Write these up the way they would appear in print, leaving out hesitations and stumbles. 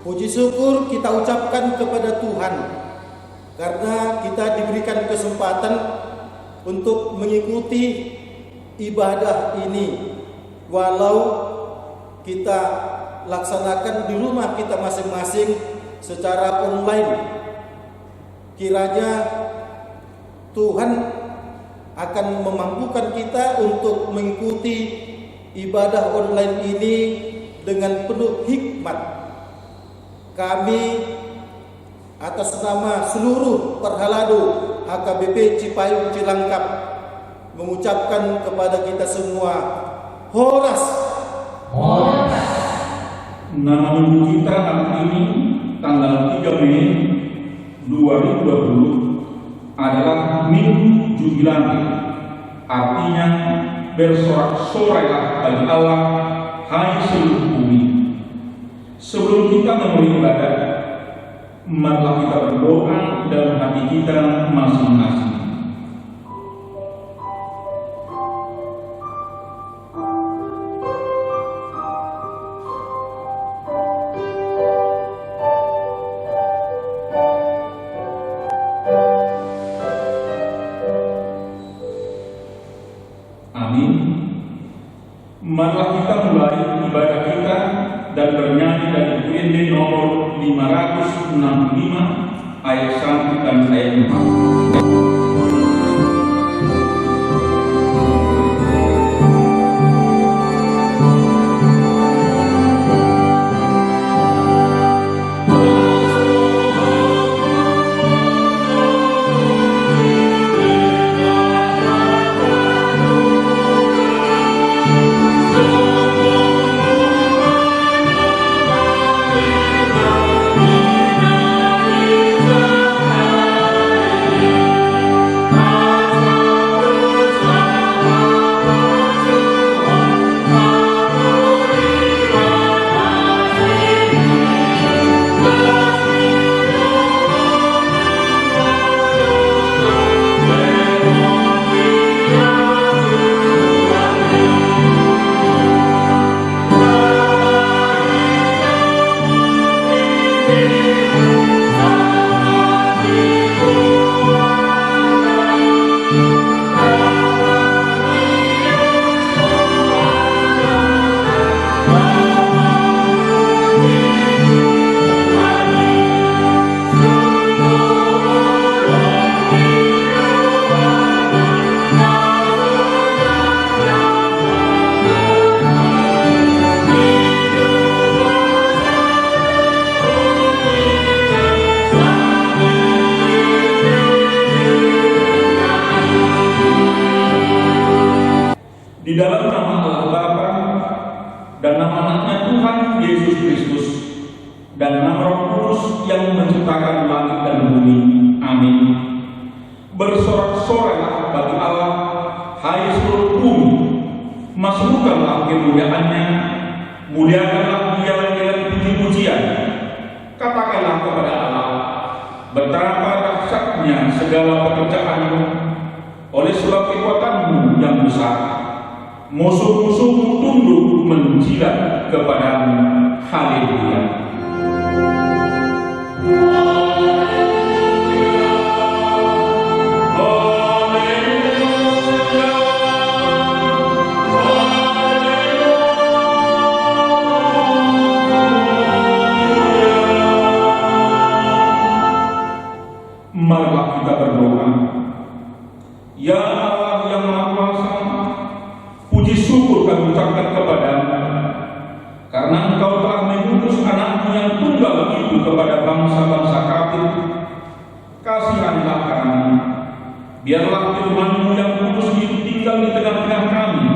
Puji syukur kita ucapkan kepada Tuhan karena kita diberikan kesempatan untuk mengikuti ibadah ini, walau kita laksanakan di rumah kita masing-masing secara online. Kiranya Tuhan akan memampukan kita untuk mengikuti ibadah online ini dengan penuh hikmat. Kami atas nama seluruh Perhalado HKBP Cipayung Cilangkap mengucapkan kepada kita semua Horas. Horas. Nama minggu kita hari ini tanggal 3 Mei 2020 adalah Minggu Jubilanti. Artinya bersorak-sorailah bagi Allah, hai seluruh bumi. Sebelum kita memulai ibadah, marilah kita berdoa dalam hati kita masing-masing. Amin. Marilah kita mulai ibadah kita dan bernyanyi dari UND nomor 565 ayat 1 dan ayat 4. Di dalam nama Allah Bapa dan nama anaknya Tuhan Yesus Kristus dan nama Roh Kudus yang menciptakan langit dan bumi. Amin. Bersorak-sorailah bagi Allah, hai seluruh bumi. Masukkanlah kemuliaannya, muliakanlah Dia dengan puji-pujian. Katakanlah kepada Allah, betapa dahsyatnya segala pekerjaan-Mu, oleh sebab kekuatan-Mu yang besar. Musuh-musuhmu tunduk menjilat kepadamu. Haleluya. Marilah kita berdoa. Ya Allah yang Maha Kuasa, puji syukur kami ucapkan kepadamu karena Engkau telah mengutus anakmu yang tunggal itu kepada bangsa-bangsa kafir. Kasihanilah kami, biarlah firman-Mu yang kudus itu tinggal di tengah-tengah kami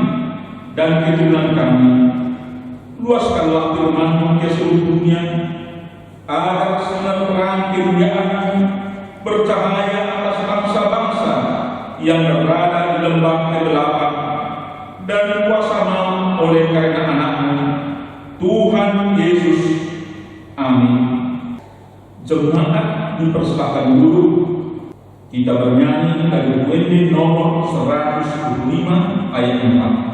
dan keturunan kami. Luaskanlah firman-Mu ke seluruh dunia, agar semenerang kemuliaan-Mu bercahaya atas bangsa-bangsa yang berada di lembah kegelapan, dan kuasa maut oleh karena anakmu Tuhan Yesus. Amin. Jemaat dipersilakan dulu. Kita bernyanyi dari UND nomor 125 ayat 4.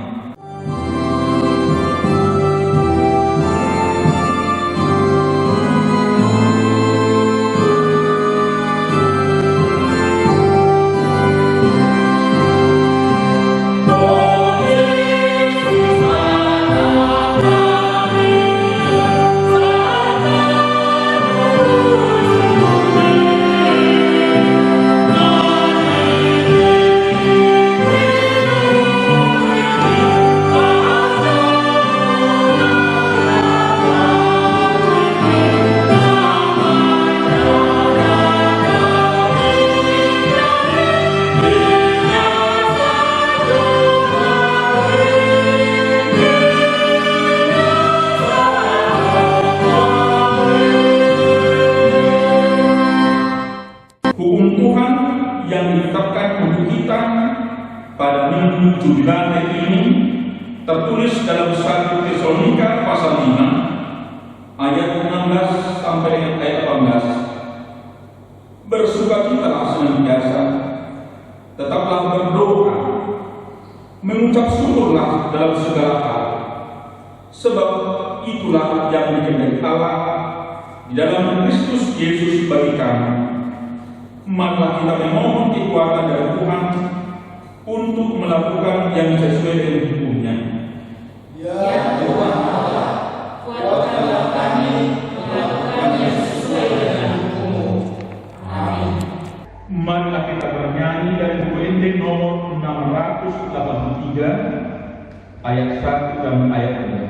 menuju lantai ini tertulis dalam 1 Tesalonika pasal 5 ayat 16 sampai dengan ayat 18. Bersukacitalah senantiasa, tetaplah berdoa, mengucap syukurlah dalam segala hal, sebab itulah yang dikehendaki Allah di dalam Kristus Yesus bagi kami. Maka kita memohon kekuatan dari Tuhan untuk melakukan yang sesuai dengan hukum-Nya. Ya Tuhan Allah, kuatkanlah kami melakukan yang sesuai dengan hukum-Mu. Amin. Marilah kita bernyanyi dari buku Injil nomor 683 ayat 1 dan ayat 2.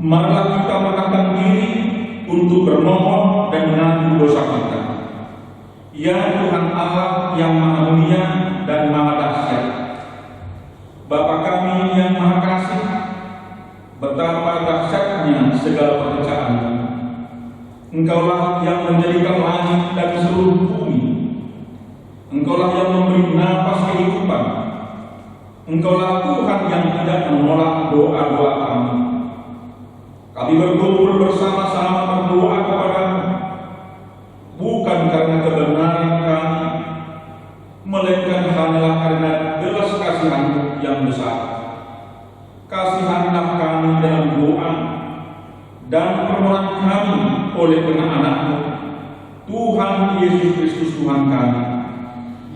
Marilah kita merendahkan diri untuk bermohon dan mengaku dosa kita. Ya Tuhan Allah yang Maha Mulia dan Maha Dahsyat, Bapa kami yang Maha Kasih, betapa dahsyatnya segala pekerjaan-Mu. Engkaulah yang menjadikan langit dan seluruh bumi. Engkaulah yang memberi napas kehidupan. Engkaulah Tuhan yang tidak menolak doa-doa kami. Kami berkumpul bersama-sama berdoa kepada-Mu, bukan karena kebenaran kami, melainkan hanyalah karena belas kasihan-Mu yang besar. Kasihanlah kami dalam doa dan permohonan kami oleh anak-Mu, Tuhan Yesus Kristus Tuhan kami.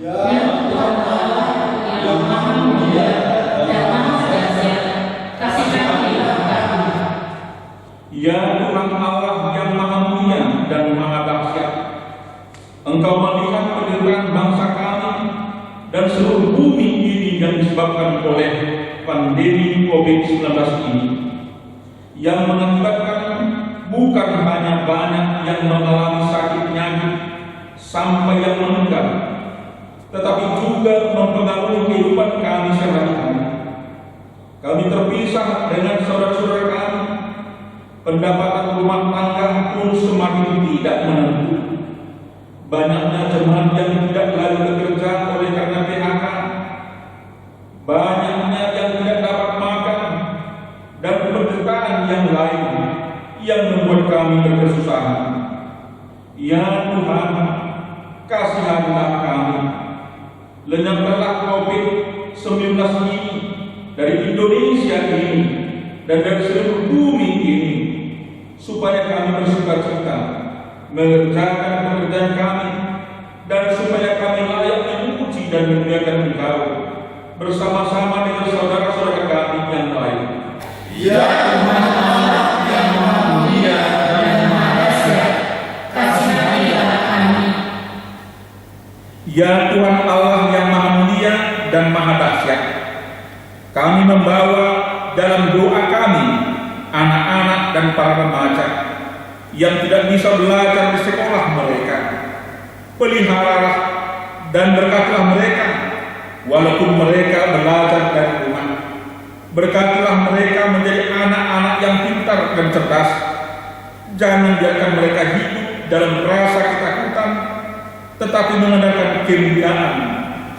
Ya Tuhan Allah yang Maha Mulia dan Maha Dahsyat, kasihanilah kami. Ya Tuhan Allah yang Maha Mulia dan Maha Dahsyat, Engkau melihat penderitaan bangsa kami dan seluruh bumi ini yang disebabkan oleh pandemi COVID-19 ini, yang mengakibatkan bukan hanya banyak yang mengalami sakit penyakit sampai yang meninggal, tetapi juga mempengaruhi kehidupan kami sehari-hari. Kami terpisah dengan saudara-saudara kami. Pendapatan rumah tangga pun semakin tidak menentu. Banyaknya jemaat yang tidak lagi bekerja oleh karena PHK. Banyaknya yang tidak dapat makan dan penderitaan yang lain yang membuat kami berkesusahan. Ya Tuhan, kasihanilah kami. Lenyapkanlah COVID-19 ini dari Indonesia ini dan dari seluruh bumi ini, supaya kami bersukacita mengerjakan pekerjaan kami, dan supaya kami layak memuji dan memuliakan Engkau bersama-sama dengan saudara-saudara kami yang lain. Ya Tuhan Allah yang Maha Mulia dan Maha Dahsyat, kasihanilah kami. Ya Tuhan Allah yang Maha Mulia dan Maha Dahsyat, kami membawa dalam doa kami anak-anak dan para remaja yang tidak bisa belajar di sekolah mereka. Peliharalah dan berkatilah mereka walaupun mereka belajar dari rumah. Berkatilah mereka menjadi anak-anak yang pintar dan cerdas. Jangan biarkan mereka hidup dalam rasa ketakutan, tetapi mengandalkan kemuliaan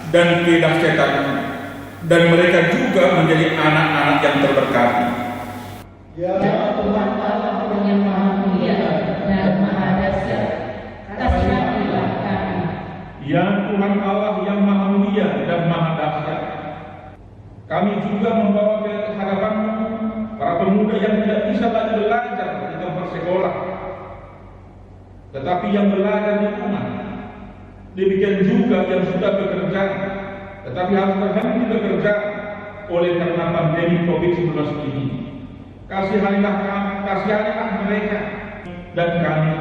dan kedahsyatan, dan mereka juga menjadi anak-anak yang terberkati. Ya Tuhan Allah yang Maha Mulia dan Maha Dahsyat, kasihanilah kami. Ya Tuhan Allah yang Maha Mulia dan Maha Dahsyat, kami juga membawa ke hadapan-Mu para pemuda yang tidak bisa lagi belajar di tempat sekolah, tetapi yang belajar di rumah. Demikian juga yang sudah bekerja, tetapi harus berhenti bekerja oleh karena pandemi COVID-19 ini. Kasihanilah mereka dan kami,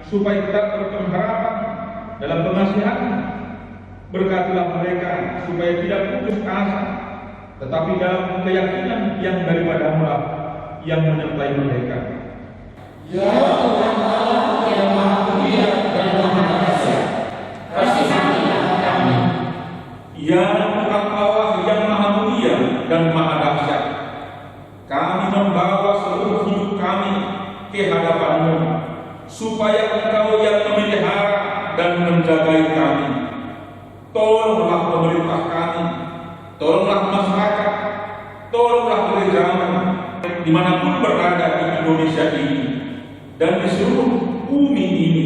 supaya kita berpengharapan dalam pengasihan-Mu. Berkatilah mereka supaya tidak putus asa, tetapi dalam keyakinan yang daripada-Mu lah yang menyertai mereka. Ya Tuhan Allah yang Maha Mulia dan Maha Dahsyat, kasihanilah kami. Ya Tuhan Allah yang Maha Mulia dan Maha Dahsyat, kami membawa seluruh hidup kami ke hadapan-Mu, supaya Engkau yang memelihara dan menjagai kami. Tolonglah pemerintah kami, tolonglah masyarakat, tolonglah gereja-Mu dimanapun berada di Indonesia ini dan di seluruh bumi ini,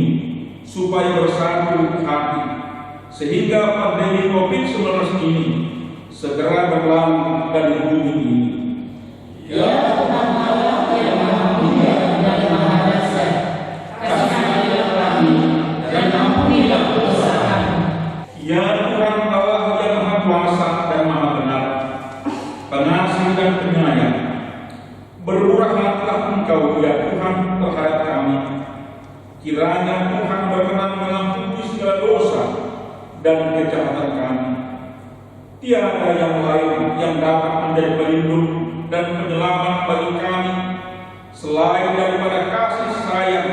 supaya bersatu hati, sehingga pandemi COVID-19 ini segera berlalu dari bumi ini. Ya Tuhan Allah yang Maha Mulia dan Maha Dahsyat, kasihanilah kami dan ampunilah dosa kami. Ya Tuhan Allah yang Maha Kuasa dan Maha Benar, pengasih dan penyayang, berurahlah Engkau ya Tuhan terhadap kami. Kiranya Tuhan berkenan mengampuni segala dosa dan kejahatan kami. Tiada yang lain yang dapat menjadi pelindung dan penyelamat bagi kami selain daripada kasih sayang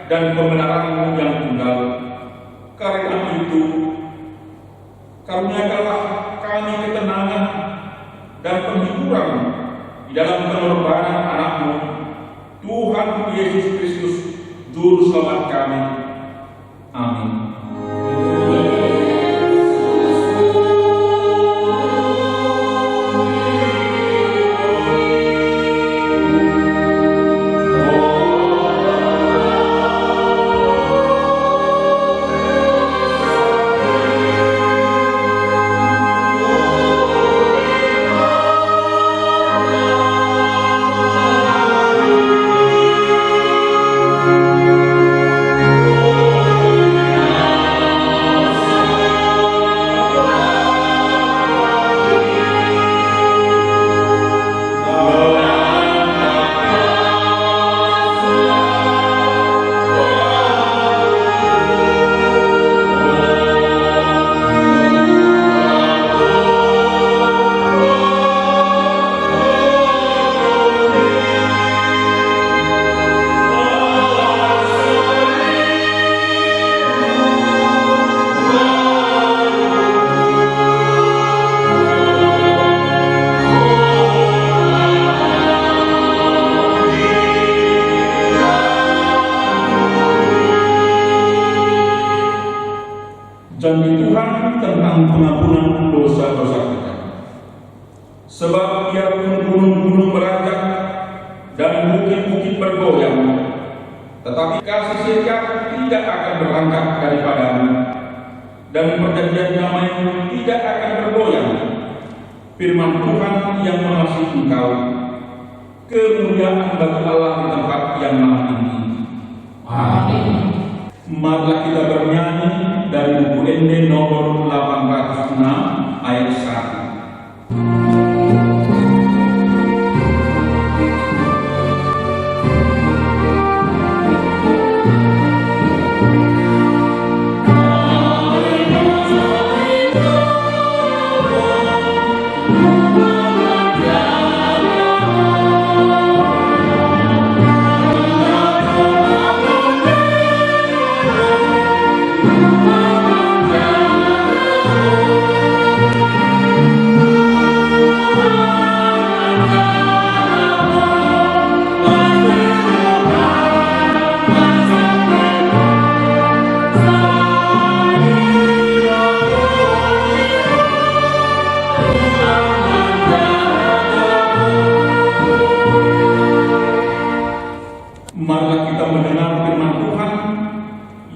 dan pembenaran-Mu yang tunggal. Karena itu, karuniakanlah kami ketenangan dan penghiburan di dalam pengorbanan anak-Mu, Tuhan Yesus Kristus, Juru Selamat kami. Amin. Janji Tuhan tentang pengampunan dosa-dosa kita. Sebab biarpun gunung-gunung beranjak dan bukit-bukit bergoyang, tetapi kasih setia tidak akan beranjak daripada-Mu, dan perjanjian damai-Mu tidak akan bergoyang. Firman Tuhan yang mengasihi Engkau, kemuliaan bagi Allah di tempat yang maha tinggi. Amin. Marilah kita bernyanyi dari buku ND nomor 806 ayat 1.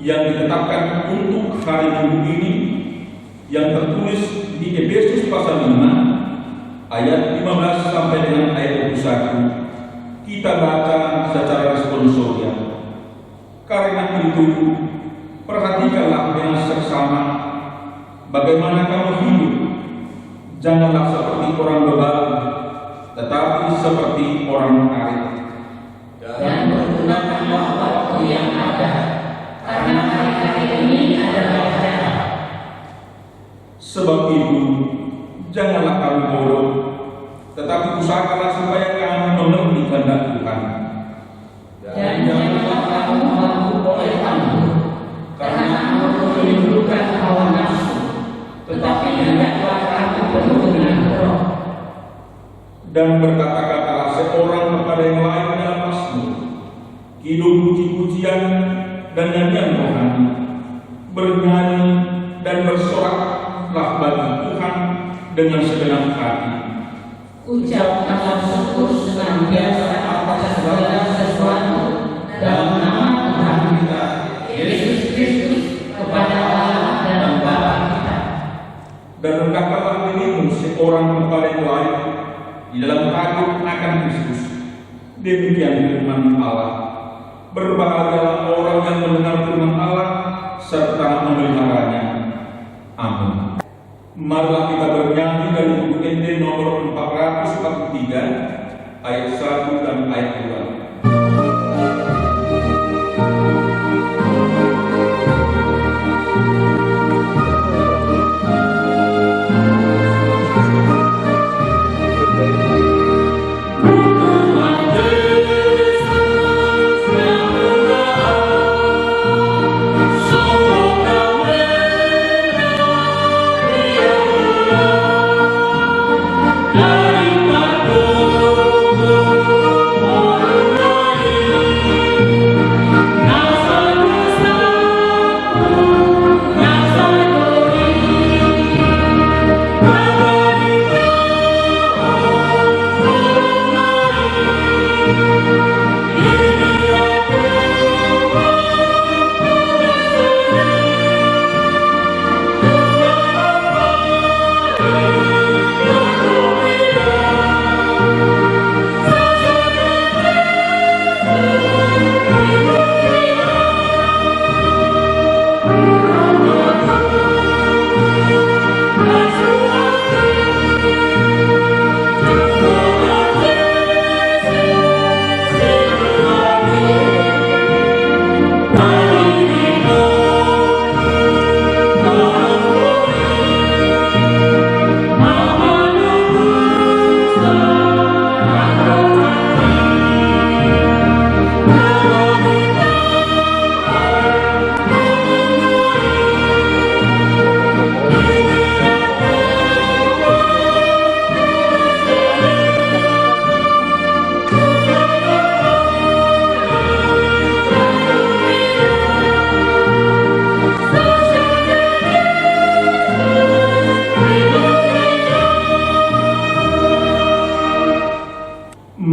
yang ditetapkan untuk hari Minggu ini yang tertulis di Efesus pasal 5 ayat 15 sampai dengan ayat 21 kita baca secara responsorial. Karena itu, perhatikanlah dengan seksama bagaimana kamu hidup. Janganlah seperti orang bebal, tetapi seperti orang arif. Dan bergunakanlah waktu yang ada, karena hari-hari ini adalah jahat. Sebab itu, janganlah kamu bodoh, tetapi usahakanlah supaya kamu memenuhi kehendak Tuhan. Dan janganlah kamu mampu oleh anggur, karena anggur menimbulkan hawa nafsu, tetapi hendaklah kamu penuh dengan Roh. Dan berkata-katalah seorang kepada yang lain dalam mazmur, kidung puji-pujian dan nyanyian rohani, bernyanyi dan bersoraklah bagi Tuhan dengan segenap hati. Ucapkanlah syukur senantiasa atas segala sesuatu dalam nama Tuhan kita Yesus Kristus kepada Allah dan Bapa kita. Dan rendahkanlah dirimu seorang kepada yang lain di dalam takut akan Kristus. Demikian firman Allah. Berbahagialah orang yang mendengar firman Allah serta memeliharanya. Amin. Marilah kita bernyanyi dari buku NT nomor 443 ayat 1 dan ayat 2.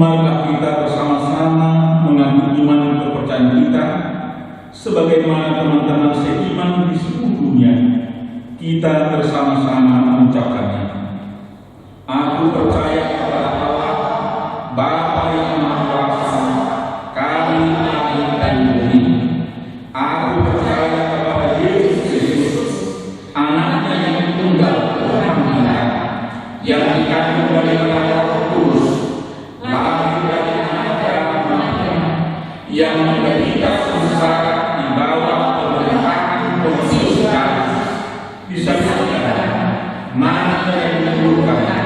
Marilah kita bersama-sama mengaku iman dan kepercayaan kita sebagaimana teman-teman seiman di seluruh dunia. Kita bersama-sama mengucapkannya. Aku percaya kepada Allah, Bapa yang Maha Kuasa, kami langit dan bumi. Aku percaya kepada Yesus Kristus, Anaknya yang tunggal Tuhan kita, yang dikandung dari Roh Kudus, lahir dari Maria, yang menderita sengsara di bawah pemerintahan Pontius Pilatus, disalibkan, mati dan dikuburkan,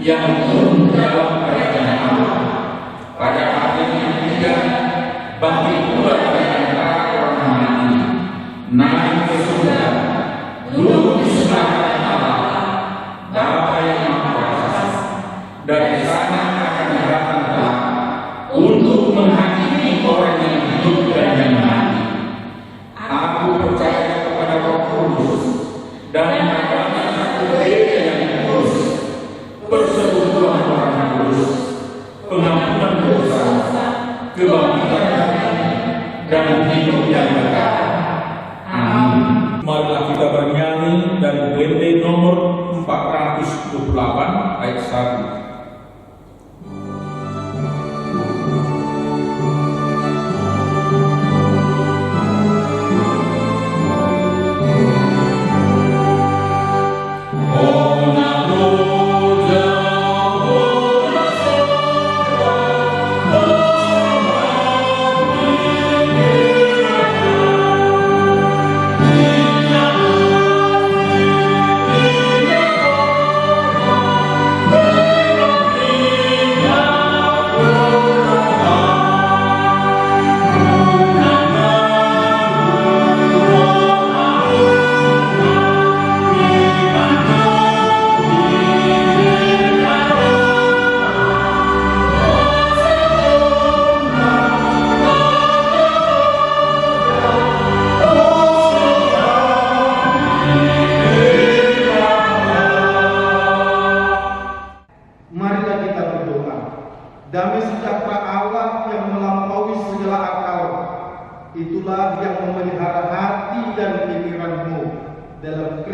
yang turun dalam kerajaan Allah. Pada hari yang ketiga, bangkit pula dari antara orang mati, naik ke surga, duduk di sebelah kanan Allah, Bapa yang Maha Kuasa. Dari sana akan datang kelak untuk menghakimi orang yang hidup dan yang mati. Aku percaya kepada Roh Kudus dan agama satu gereja yang kudus, persekutuan orang kudus,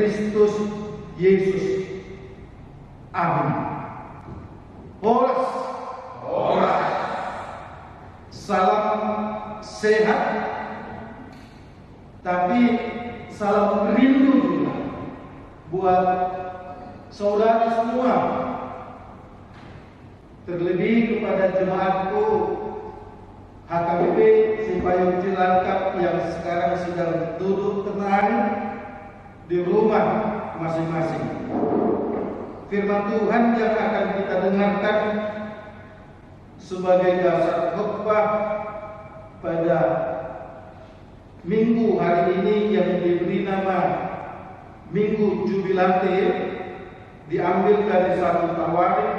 Kristus Yesus. Amin. Horas. Salam sehat, tapi salam rindu juga buat saudara semua, terlebih kepada jemaatku HKBP Simpayung Cilangkap yang sekarang sedang duduk tenang di rumah masing-masing. Firman Tuhan yang akan kita dengarkan sebagai dasar khotbah pada minggu hari ini yang diberi nama Minggu Jubilate, diambil dari 1 Tawarik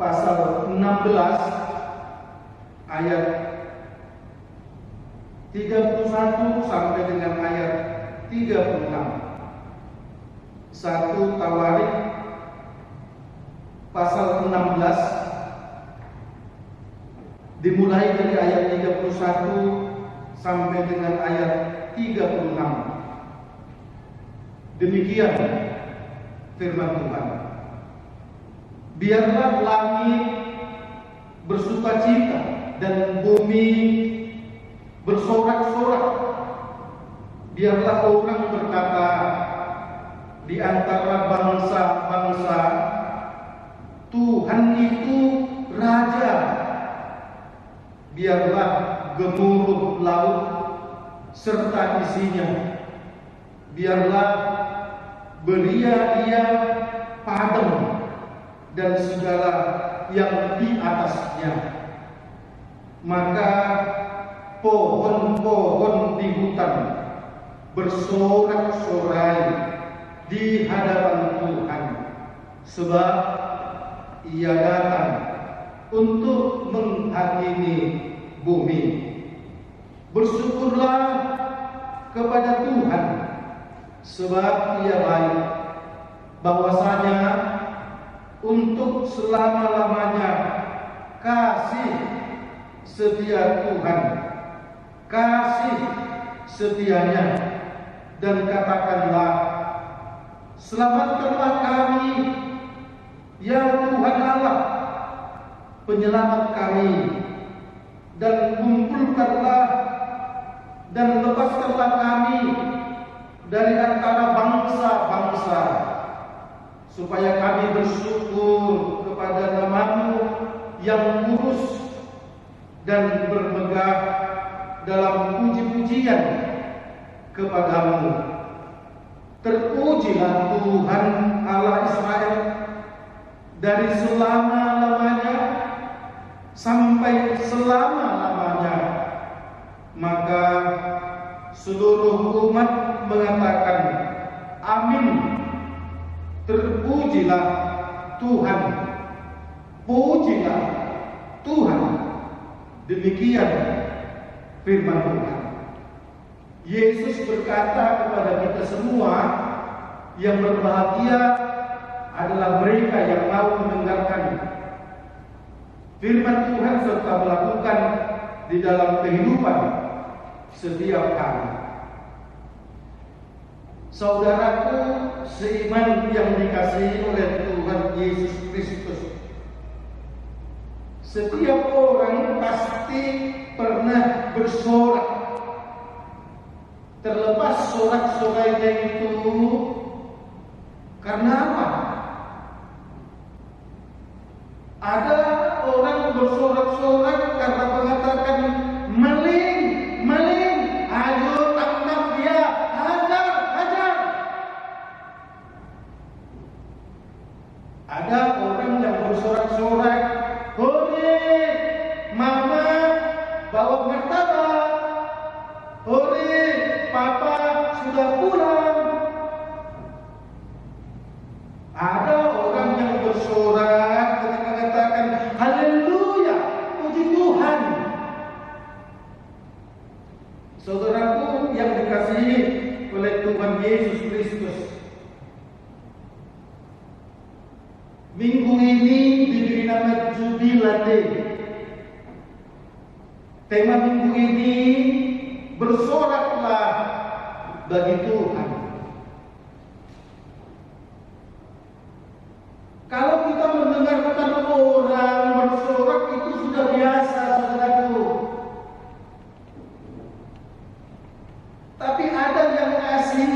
pasal 16 ayat 31 sampai dengan ayat 36. 1 Tawarik pasal 16 dimulai dari ayat 31 sampai dengan ayat 36. Demikian firman Tuhan. Biarlah langit bersukacita dan bumi bersorak-sorak. Biarlah orang berkata di antara bangsa-bangsa, Tuhan itu Raja. Biarlah gemuruh laut serta isinya. Biarlah beria ia padang dan segala yang di atasnya. Maka pohon-pohon di hutan bersorak-sorai di hadapan Tuhan, sebab ia datang untuk menghakimi bumi. Bersyukurlah kepada Tuhan, sebab ia baik, bahwasanya untuk selama-lamanya kasih setia Tuhan, kasih setianya. Dan katakanlah, selamatkanlah kami, ya Tuhan Allah, penyelamat kami, dan kumpulkanlah dan lepaskanlah kami dari antara bangsa-bangsa, supaya kami bersyukur kepada nama-Mu yang kudus dan bermegah dalam puji-pujian kepadamu. Terpujilah Tuhan Allah Israel dari selama-lamanya sampai selama-lamanya. Maka seluruh umat mengatakan amin. Terpujilah Tuhan, pujilah Tuhan. Demikian firman Tuhan. Yesus berkata kepada kita semua, yang berbahagia adalah mereka yang mau mendengarkan firman Tuhan serta melakukan di dalam kehidupan setiap hari. Saudaraku seiman yang dikasihi oleh Tuhan Yesus Kristus, setiap orang pasti pernah bersorak. Terlepas sorak-sorainya itu karena apa? Ada orang bersorak-sorak karena mengatakan maling, maling, ayo tangkap dia, hajar, hajar. Ada orang yang bersorak-sorak, hore, mama bawa martabak, hore, papa sudah pulang. Ada orang yang bersorak ketika mengatakan haleluya, puji Tuhan. Saudaraku yang dikasihi oleh Tuhan Yesus Kristus, minggu ini diberi nama Jubilate. Tema minggu ini bersoraklah bagi Tuhan. Tapi ada yang asing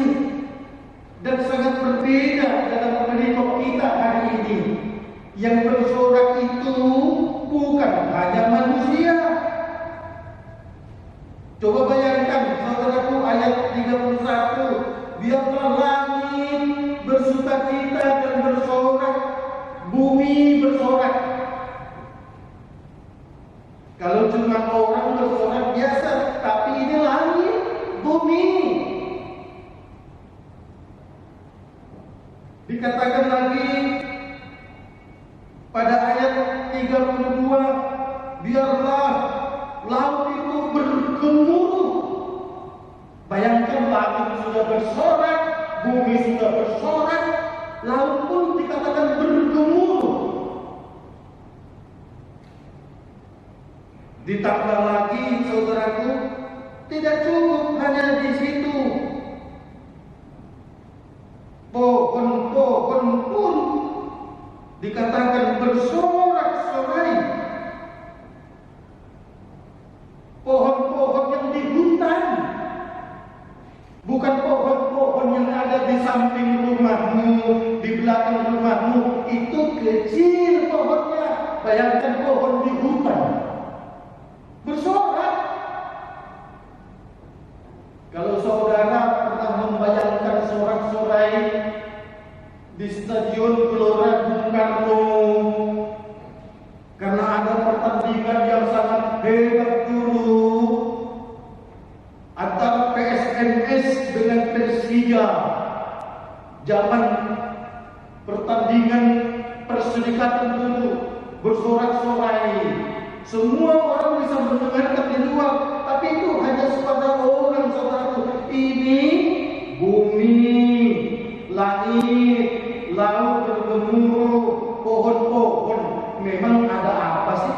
dan sangat berbeda dalam perikop kita hari ini. Yang bersorak itu bukan hanya manusia. Coba bayangkan saudaraku ayat 31. Biarlah langit bersukacita dan bersorak, bumi bersorak. Kalau cuma orang bersorak biasa, tapi ini langit, bumi. Dikatakan lagi pada ayat 32, biarlah laut itu bergemuruh. Bayangkan langit sudah bersorak, bumi sudah bersorak, laut pun dikatakan bergemuruh. Ditambah lagi saudaraku, tidak cukup hanya di situ. Pohon-pohon pun dikatakan bersorak-sorai. Pohon-pohon yang di hutan, bukan pohon-pohon yang ada di samping rumahmu, di belakang rumahmu. Itu kecil pohonnya. Bayangkan pohon di hutan bersorak. Kalau saudara pernah membayangkan sorak-sorai di Stadion Gelora Bung Karno karena ada pertandingan yang sangat hebat dulu antara PSMS dengan Persija, zaman pertandingan perserikatan dulu bersorak-sorai. Semua orang bisa mendengarkan di luar, tapi itu hanya suara orang, saudaraku. Ini bumi, langit, laut bergemuruh, pohon-pohon. Memang ada apa sih?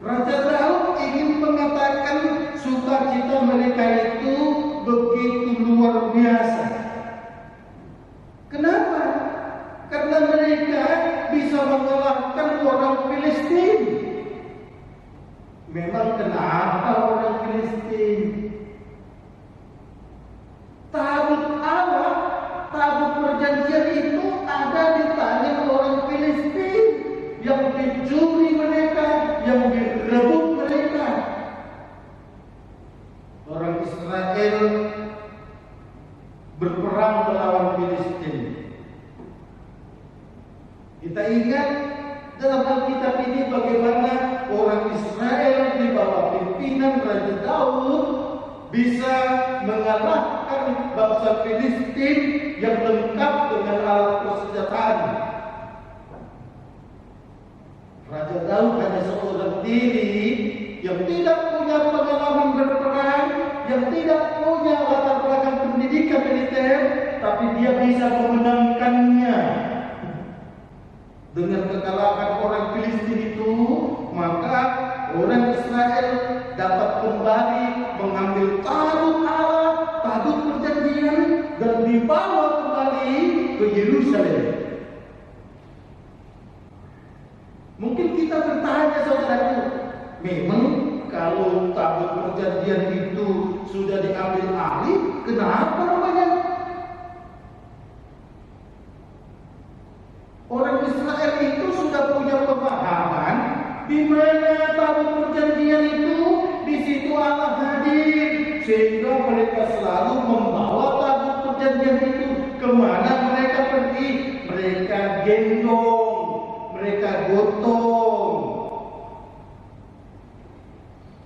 Raja Daud ingin mengatakan sukacita mereka itu begitu luar biasa. Kenapa? Karena mereka bisa mengalahkan orang Filistin. Memang kenapa orang Filistin? Tabut Allah, tabut perjanjian itu ada di tangan orang Filistin yang dicuri mereka, yang direbut mereka. Orang Israel berperang melawan Filistin. Kita ingat dalam Alkitab ini bagaimana orang Israel di bawah pimpinan Raja Daud bisa mengalahkan bangsa Filistin yang lengkap dengan alat persenjataan. Raja Daud hanya seorang diri yang tidak punya pengalaman berperang, yang tidak punya latar belakang pendidikan militer, tapi dia bisa memenangkannya. Dengan kekalahan orang Filistin itu, maka orang Israel dapat kembali mengambil tabut Allah, tabut perjanjian, dan dibawa kembali ke Yerusalem. Mungkin kita bertanya, saudaraku, memang kalau tabut perjanjian itu sudah diambil alih, kenapa namanya? Orang Israel itu sudah punya pemahaman di mana tabut perjanjian itu, di situ Allah hadir, sehingga mereka selalu membawa tabut perjanjian itu kemana mereka pergi. Mereka gendong, mereka gotong.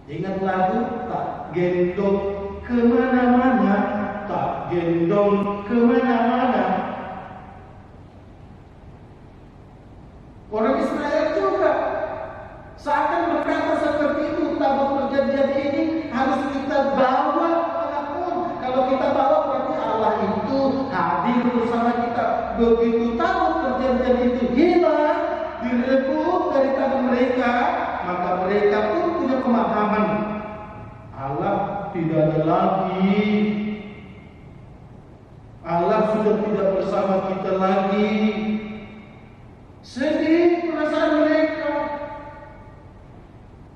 Ingat lagu tak gendong kemana-mana, tak gendong kemana-mana. Orang Israel juga seakan berkata seperti itu, tabut perjanjian ini harus kita bawa kemanapun. Kalau kita bawa berarti Allah itu hadir bersama kita. Begitu tabut perjanjian itu hilang, direbut dari tangan mereka, maka mereka pun punya pemahaman Allah tidak ada lagi. Allah sudah tidak bersama kita lagi. Sedih perasaan mereka.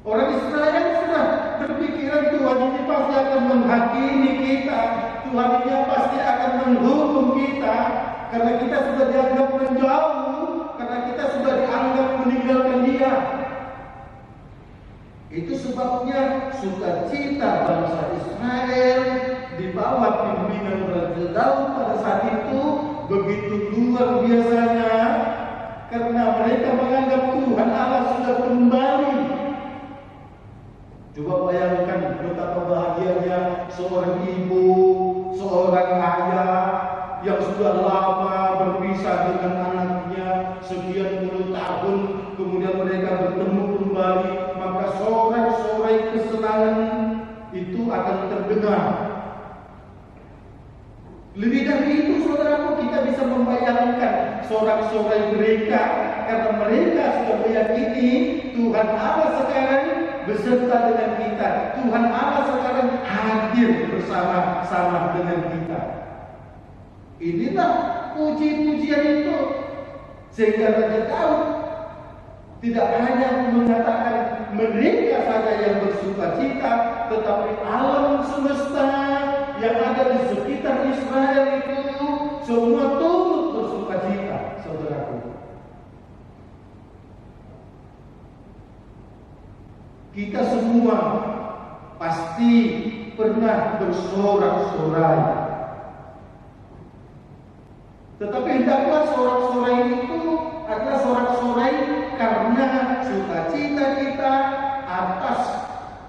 Orang Israel sudah berpikiran kita, Tuhan ini pasti akan menghukum kita karena kita sudah dianggap menjauh, karena kita sudah dianggap meninggalkan Dia. Itu sebabnya sukacita bangsa Israel di bawah pimpinan Raja Daud pada saat itu begitu luar biasanya, karena mereka menganggap Tuhan Allah sudah kembali. Coba bayangkan betapa bahagianya seorang ibu, seorang ayah yang sudah lama berpisah dengan anaknya sekian puluh tahun, kemudian mereka bertemu kembali, maka sorak-sorai kesenangan itu akan terdengar. Lebih dari itu, saudaraku, kita bisa membayangkan sorak-sorai mereka karena mereka sudah meyakini Tuhan Allah sekarang beserta dengan kita. Tuhan Allah sekarang hadir bersama-sama dengan kita. Inilah puji-pujian itu, sehingga Raja Daud tidak hanya mengatakan mereka saja yang bersukacita, tetapi alam semesta yang ada di sekitar Israel itu semua turut bersukacita, saudaraku. Kita semua pasti pernah bersorak-sorai, tetapi hendaklah sorak-sorai itu adalah sorak-sorai karena sukacita kita atas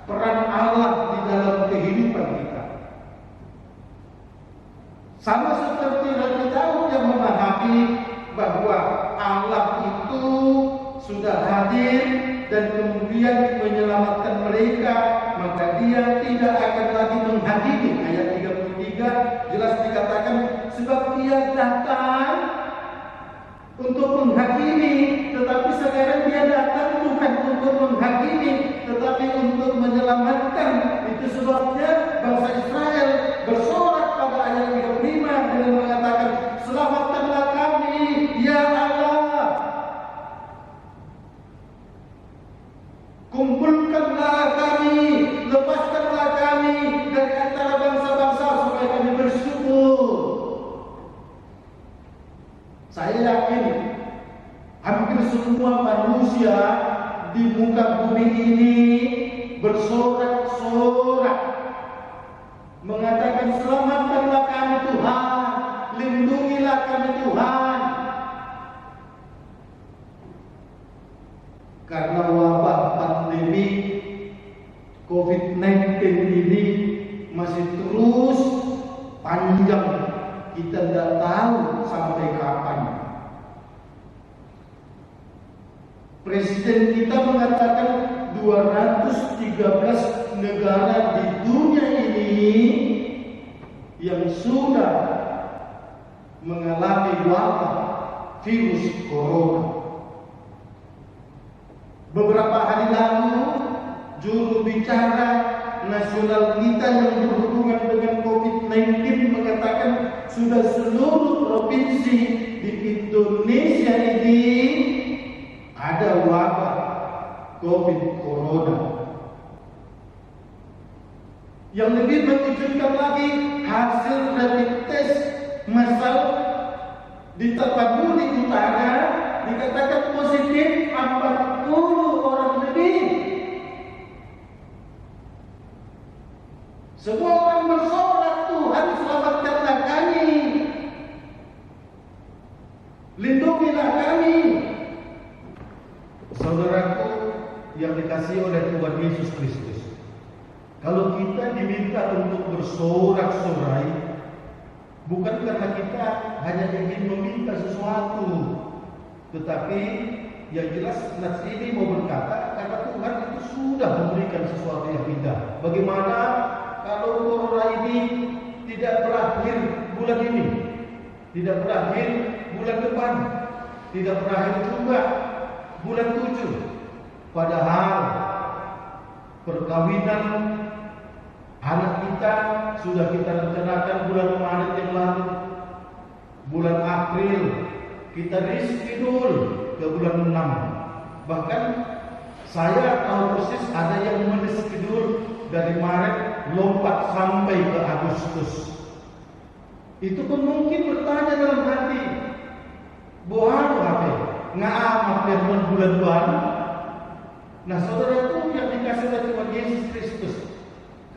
peran Allah di dalam kehidupan kita. Sama seperti Raja Daud yang memahami bahwa Allah itu sudah hadir dan kemudian menyelamatkan mereka, maka dia tidak akan lagi menghakimi. Ayat 33 jelas dikatakan, sebab dia datang untuk menghakimi, tetapi sekarang dia datang bukan untuk menghakimi, tetapi untuk menyelamatkan. Itu sebabnya bangsa Israel bersorak pada ayat 35 dengan mengatakan, selamatkanlah kami, ya Allah. Kumpulkanlah kami, lepaskanlah kami dari antara bangsa-bangsa supaya kami bersyukur. Saya yakin hampir semua manusia di muka bumi ini bersorak-sorak mengatakan, selamatkanlah kami Tuhan, lindungilah kami Tuhan. Karena wabah pandemi COVID-19 ini masih terus panjang, kita tidak tahu sampai kapan. Presiden kita mengatakan 213 negara di dunia ini yang sudah mengalami wabah virus corona. Beberapa hari lalu, juru bicara nasional kita yang berhubungan dengan COVID-19 mengatakan sudah seluruh provinsi di Indonesia ini ada wabah COVID corona. Yang lebih mengejutkan lagi, hasil rapid test massal di Tapanuli Utara dikatakan positif 40 orang lebih. Semua orang bersorak, Tuhan selamatkanlah kami, lindungilah kami. Saudaraku yang dikasihi oleh Tuhan Yesus Kristus, kalau kita diminta untuk bersorak-sorai, bukan karena kita hanya ingin meminta sesuatu, tetapi yang jelas nas ini mau berkata karena Tuhan itu sudah memberikan sesuatu yang indah. Bagaimana kalau corona ini tidak berakhir bulan ini, tidak berakhir bulan depan, tidak berakhir juga bulan 7, padahal perkawinan anak kita sudah kita rencanakan bulan Maret yang lalu, bulan April kita reschedule ke bulan 6. Bahkan saya tahu persis ada yang mereschedule dari Maret lompat sampai ke Agustus. Itu pun mungkin bertanya dalam hati, bohong apa? Ngaam firman bulan baru. Nah, saudaraku yang dikasih oleh Tuhan Yesus Kristus,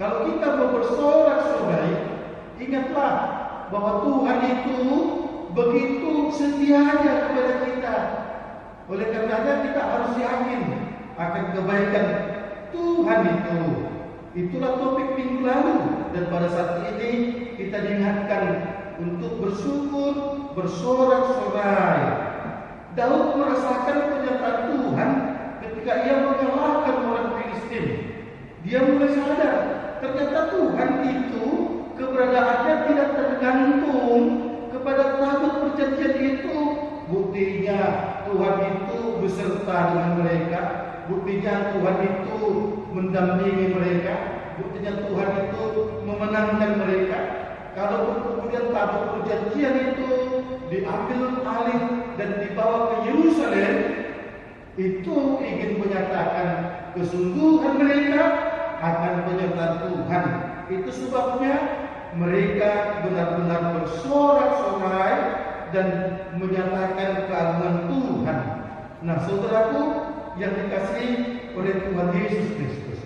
kalau kita mau bersorak-sorai, ingatlah bahwa Tuhan itu begitu setianya kepada kita. Oleh karenanya kita harus yakin akan kebaikan Tuhan itu. Itulah topik minggu lalu, dan pada saat ini kita diingatkan untuk bersyukur, bersorak-sorai. Daud merasakan penyertaan Tuhan ketika ia mengalahkan orang Filistin. Dia mulai sadar ternyata Tuhan itu keberadaannya tidak tergantung kepada tabut perjanjian itu. Buktinya Tuhan itu beserta dengan mereka. Buktinya Tuhan itu mendampingi mereka. Buktinya Tuhan itu memenangkan mereka. Kalau kemudian tabut perjanjian itu diambil alih dan dibawa ke Yerusalem, itu ingin menyatakan kesungguhan mereka akan penyertaan Tuhan. Itu sebabnya mereka benar-benar bersorak-sorai dan menyatakan keagungan Tuhan. Nah, saudaraku yang dikasihi oleh Tuhan Yesus Kristus,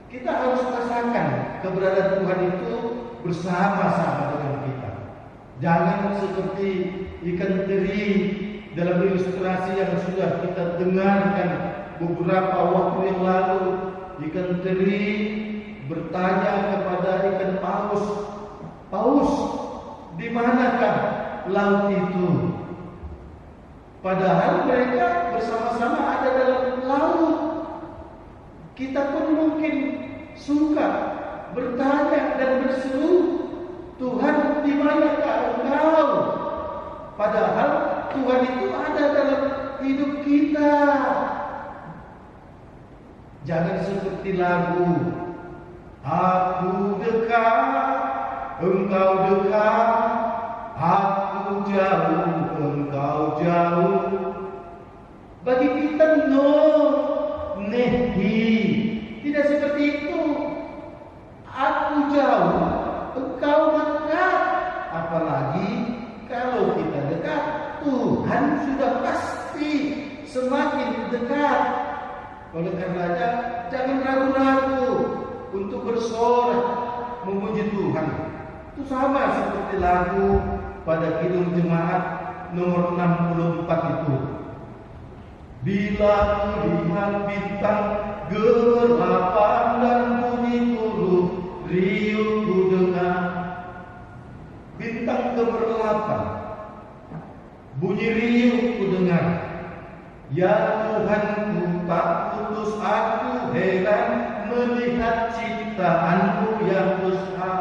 kita harus rasakan keberadaan Tuhan itu bersama-sama dengan kita. Jangan seperti ikan teri dalam ilustrasi yang sudah kita dengarkan beberapa waktu yang lalu. Ikan teri bertanya kepada ikan paus, "Paus, di manakah laut itu?" Padahal mereka bersama-sama ada dalam laut. Kita pun mungkin suka bertanya dan berseru, "Tuhan, di manakah Engkau?" Padahal Tuhan itu ada dalam hidup kita. Jangan seperti lagu, "Aku dekat, Engkau dekat, aku jauh, Engkau jauh." Bagi kita nehi, tidak seperti itu. Aku jauh, Engkau dekat. Apalagi kalau kita dekat, Tuhan sudah pasti semakin dekat. Oleh karenanya jangan ragu-ragu untuk bersorak memuji Tuhan. Itu sama seperti lagu pada Kidung Jemaat nomor 64 itu. Bila kulihat bintang gelapan dan bunyi turun, riuh ku dengar. Bintang keberlapan, bunyi riuh ku dengar. Ya Tuhanku, tak putus aku heran melihat ciptaanmu yang besar.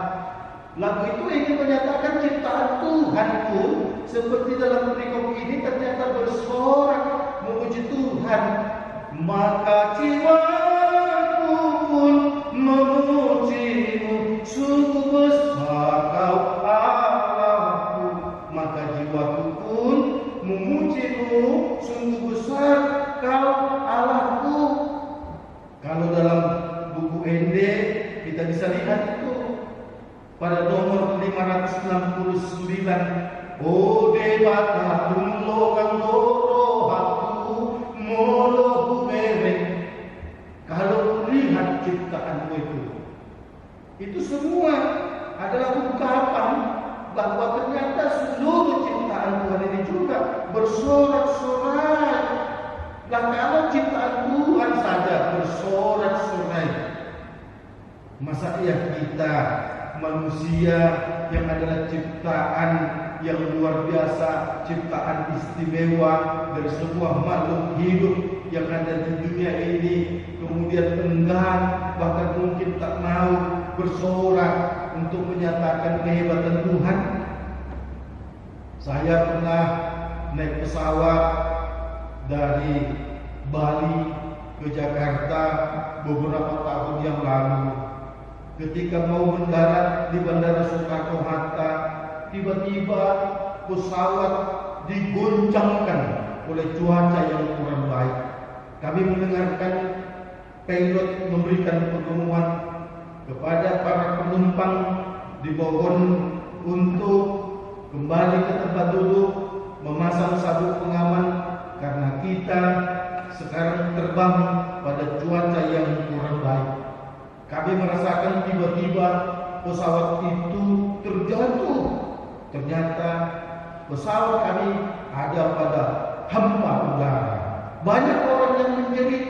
Lagu itu ingin menyatakan ciptaan Tuhan pun seperti dalam perikop ini ternyata bersorak memuji Tuhan. Maka jiwaku pun memujimu, sungguh besar Kau Allahku. Maka jiwaku pun memujimu, sungguh besar Kau Allahku. Kalau dalam buku ND kita bisa lihat itu pada nomor 569. O debata tumlokan dorohaku molohu mereng. Kalau melihat ciptaanmu itu semua adalah ungkapan bahwa ternyata seluruh ciptaan Tuhan ini juga bersorak-sorai. Nah, kalau ciptaan Tuhan saja bersorak-sorai, masa iya kita manusia yang adalah ciptaan yang luar biasa, ciptaan istimewa dari semua makhluk hidup yang ada di dunia ini, kemudian enggan, bahkan mungkin tak mau bersorak untuk menyatakan kehebatan Tuhan. Saya pernah naik pesawat dari Bali ke Jakarta beberapa tahun yang lalu. Ketika mau mendarat di Bandara Soekarno-Hatta, tiba-tiba pesawat digoncangkan oleh cuaca yang kurang baik. Kami mendengarkan pilot memberikan pengumuman kepada para penumpang dimohon untuk kembali ke tempat duduk, memasang sabuk pengaman karena kita sekarang terbang pada cuaca yang kurang baik. Kami merasakan tiba-tiba pesawat itu terjatuh. Ternyata pesawat kami ada pada hampa udara. Banyak orang yang menjerit,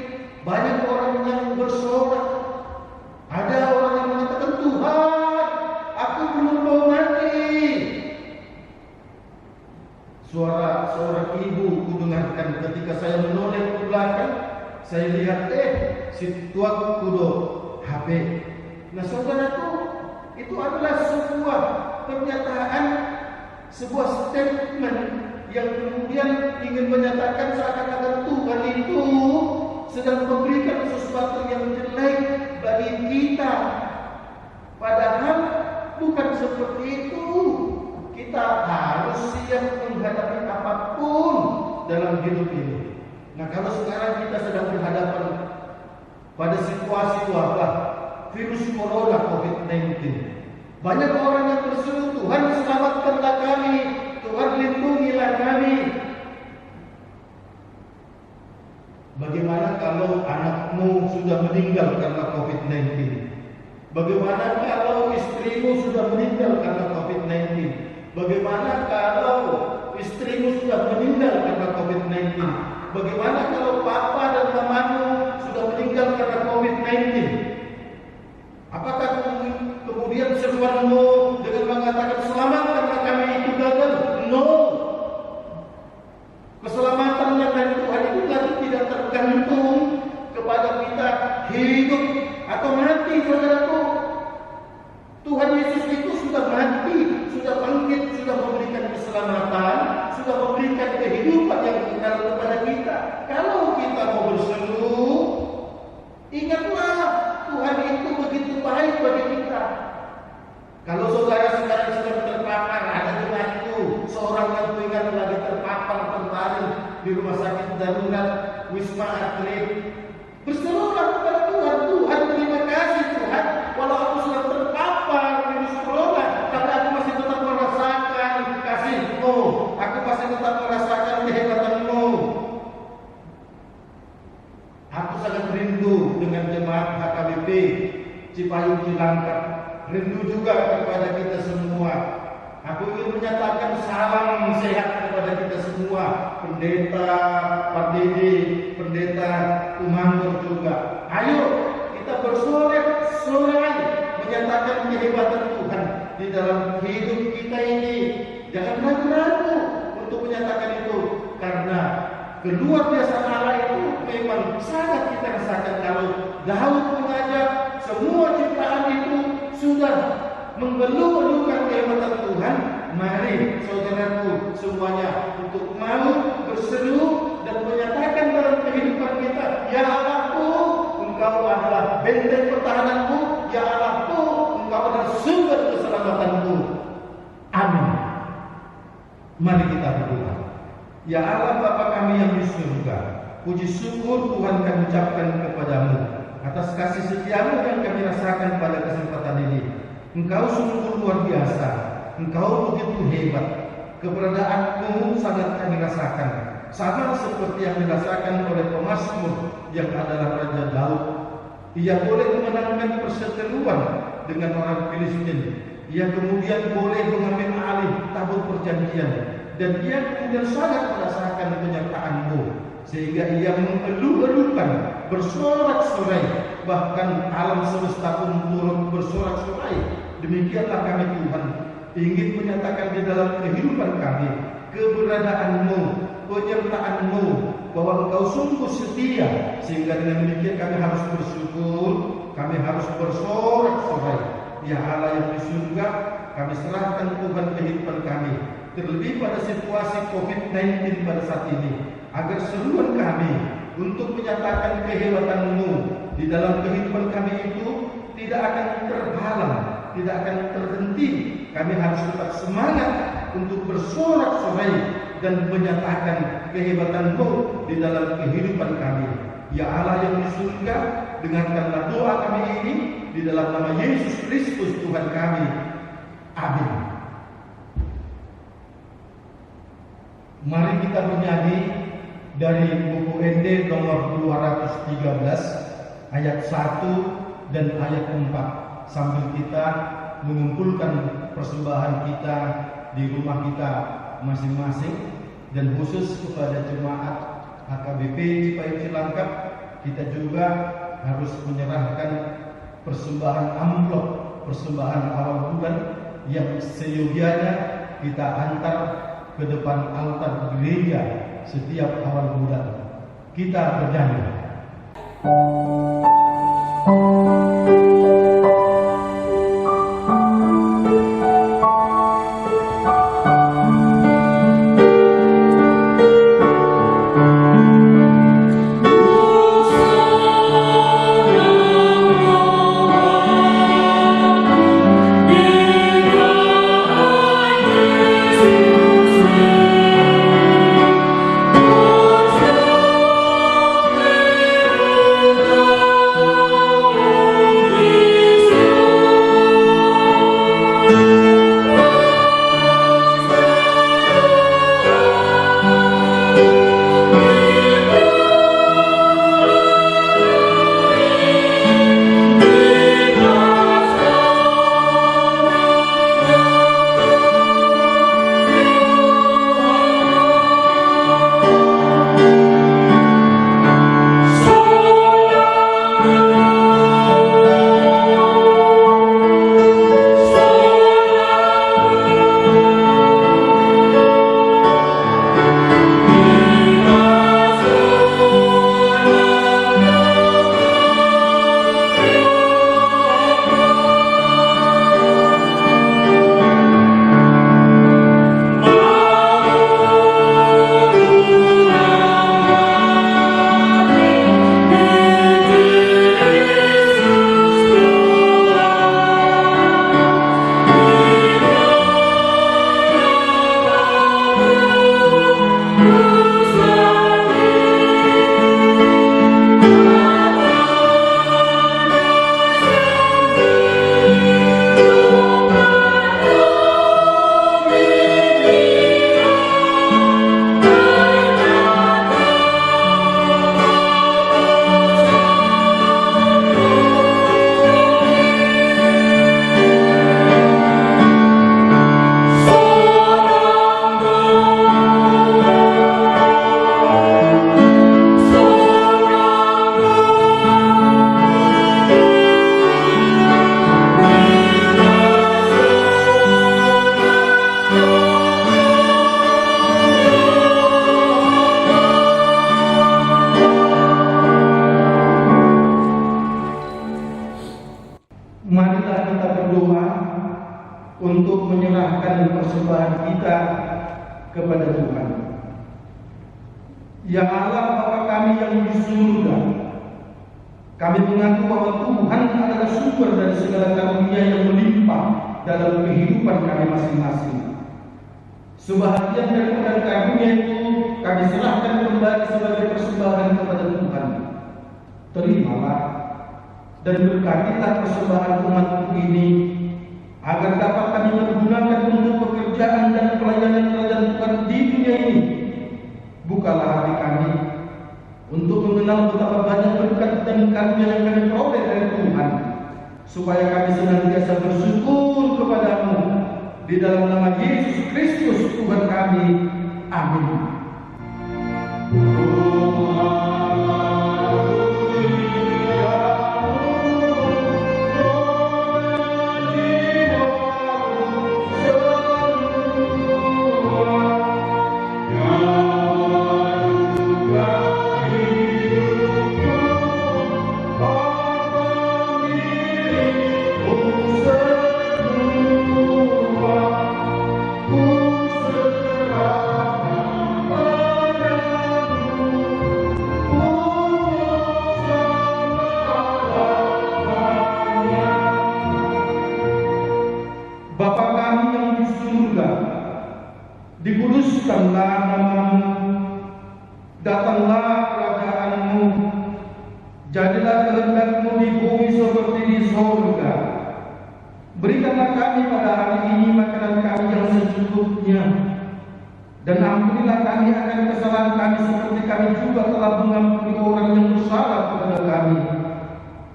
banyak orang yang bersorak. Ada orang yang mengatakan, Tuhan, aku belum mau mati. Suara seorang ibu kudengarkan ketika saya menoleh ke belakang. Saya lihat, si tuan kudo HP. Nah saudaraku, itu adalah sebuah pernyataan, sebuah statement yang kemudian ingin menyatakan seakan-akan Tuhan itu sedang memberikan sesuatu yang jelek bagi kita. Padahal bukan seperti itu. Kita harus siap menghadapi apapun dalam hidup ini. Nah, kalau sekarang kita sedang berhadapan pada situasi wabah virus corona COVID-19, banyak orang yang berseru, Tuhan selamatkanlah kami, Tuhan lindungilah kami. Bagaimana kalau anakmu sudah meninggal karena COVID-19? Bagaimana kalau istrimu sudah meninggal karena COVID-19? Bagaimana kalau istrimu sudah meninggal karena COVID-19? Bagaimana kalau papa dan mamamu sudah meninggal karena COVID-19? Apakah kemudian seruanmu dengan mengatakan selamat karena kami itu gagal? No. Keselamatan yang dari Tuhan itu tadi tidak tergantung kepada kita hidup atau mati, saudaraku. Tuhan Yesus itu sudah mati, sudah bangkit, sudah memberikan keselamatan, sudah memberikan kehidupan yang kekal kepada kita. Kalau kita mau berseru, ingatlah Tuhan itu begitu baik bagi kita. Kalau saudara sekarang sedang terpapar, ada temanku, seorang yang ingat lagi terpapar terbaring di rumah sakit darurat Wisma Atlet, berserulah kepada Tuhan, Tuhan terima kasih Tuhan, walau aku sedang terpapar virus corona, tapi aku masih tetap merasakan kasih-Mu, aku masih tetap merasakan kehebatan-Mu. Aku sangat rindu dengan jemaat HKBP Cipayung Cilangkap, rindu juga kepada kita semua. Aku ingin menyatakan salam sehat kepada kita semua, pendeta Pak Dede, pendeta Tumanggur juga. Ayo kita bersorak-sorai menyatakan kehebatan Tuhan di dalam hidup kita ini. Jangan ragu-ragu untuk menyatakan itu, karena keluar biasa Allah itu memang sangat kita rasakan. Kalau Daud mengajak semua ciptaan itu sudah mengeluh-elukan kehebatan Tuhan, mari saudaraku semuanya untuk mau berseru dan menyatakan dalam kehidupan kita, ya Allahku, Engkau adalah benteng pertahananku, ya Allahku, Engkau adalah sumber keselamatanku. Amin. Mari kita berdoa. Ya Allah Bapa kami yang di surga, puji syukur Tuhan kami ucapkan kepadamu atas kasih setiamu yang kami rasakan pada kesempatan ini. Engkau sungguh luar biasa, Engkau begitu hebat. Keberadaanmu sangat kami rasakan, sama seperti yang dirasakan oleh pemazmur yang adalah Raja Daud. Ia boleh memenangkan perseteruan dengan orang Filistin. Ia kemudian boleh mengambil alih tabut perjanjian, dan ia kemudian sangat merasakan penyertaan-Mu, sehingga ia mengeluh-elukan, bersorak-sorai, bahkan alam semesta pun turut bersorak-sorai. Demikianlah kami Tuhan ingin menyatakan di dalam kehidupan kami keberadaan-Mu, penyertaan-Mu, bahwa Engkau sungguh setia, sehingga dengan demikian kami harus bersyukur, kami harus bersorak-sorai. Ya Allah yang di surga, kami serahkan Tuhan kehidupan kami, terlebih pada situasi COVID-19 pada saat ini, agar seruan kami untuk menyatakan kehebatan-Mu di dalam kehidupan kami itu tidak akan terhalang, tidak akan terhenti. Kami harus tetap semangat untuk bersorak-sorai dan menyatakan kehebatan-Mu di dalam kehidupan kami. Ya Allah yang di surga, dengarkanlah doa kami ini di dalam nama Yesus Kristus Tuhan kami. Amin. Mari kita bernyanyi dari buku ND nomor 213 ayat 1 dan ayat 4 sambil kita mengumpulkan persembahan kita di rumah kita masing-masing, dan khusus kepada jemaat HKBP Cipayung Cilangkap, kita juga harus menyerahkan persembahan amplop, persembahan awal bulan yang seyogianya kita antar ke depan altar gereja setiap awal bulan. Kita bernyanyi. Marilah kita berdoa untuk menyerahkan persembahan kita kepada Tuhan. Ya Allah Bapa kami yang di surga, kami mengaku bahwa Tuhan adalah sumber dari segala karunia yang melimpah dalam kehidupan kami masing-masing. Sebahagian daripada karunia itu kami serahkan kembali sebagai persembahan kepada Tuhan. Terimalah dan berkatilah persembahan umat ini, agar dapat kami menggunakan untuk pekerjaan dan pelayanan kerajaan Tuhan di dunia ini. Bukalah hati kami untuk mengenal betapa banyak berkat dan karunia yang kami peroleh dari Tuhan, supaya kami senantiasa bersyukur kepadamu di dalam nama Yesus Kristus Tuhan kami. Amin. Dikuduskanlah namamu, datanglah kerajaanmu, Jadilah kehendak-Mu di bumi seperti di sorga. Berikanlah kami pada hari ini makanan kami yang secukupnya. Dan ampunilah kami akan kesalahan kami seperti kami juga telah mengampuni orang yang bersalah kepada kami.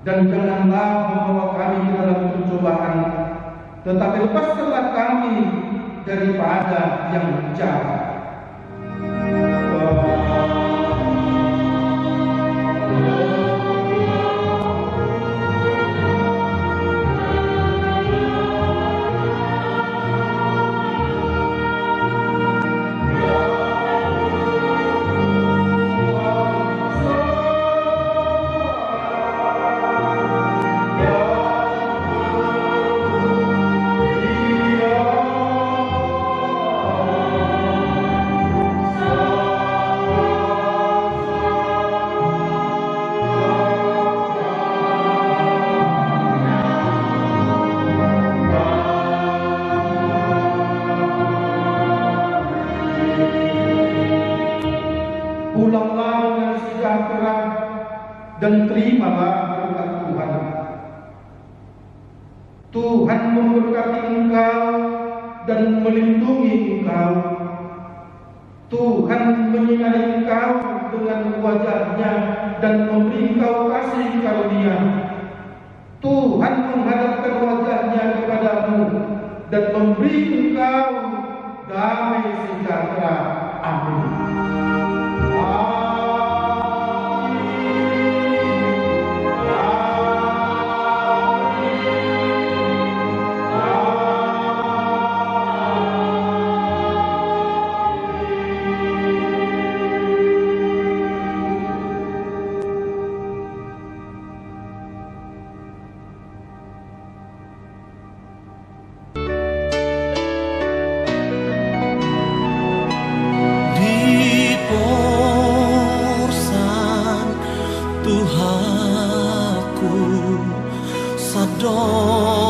Dan janganlah membawa kami ke dalam pencobaan, tetapi lepaskanlah kami daripada yang jahat. Pulanglah dengan sejahtera dan terimalah berkat Tuhan. Tuhan memberkati engkau dan melindungi engkau. Tuhan menyinari engkau dengan wajah-Nya dan memberi engkau kasih karunia. Tuhan menghadapkan wajah-Nya kepadamu dan memberi engkau damai sejahtera. Amin. Tuhanku sadar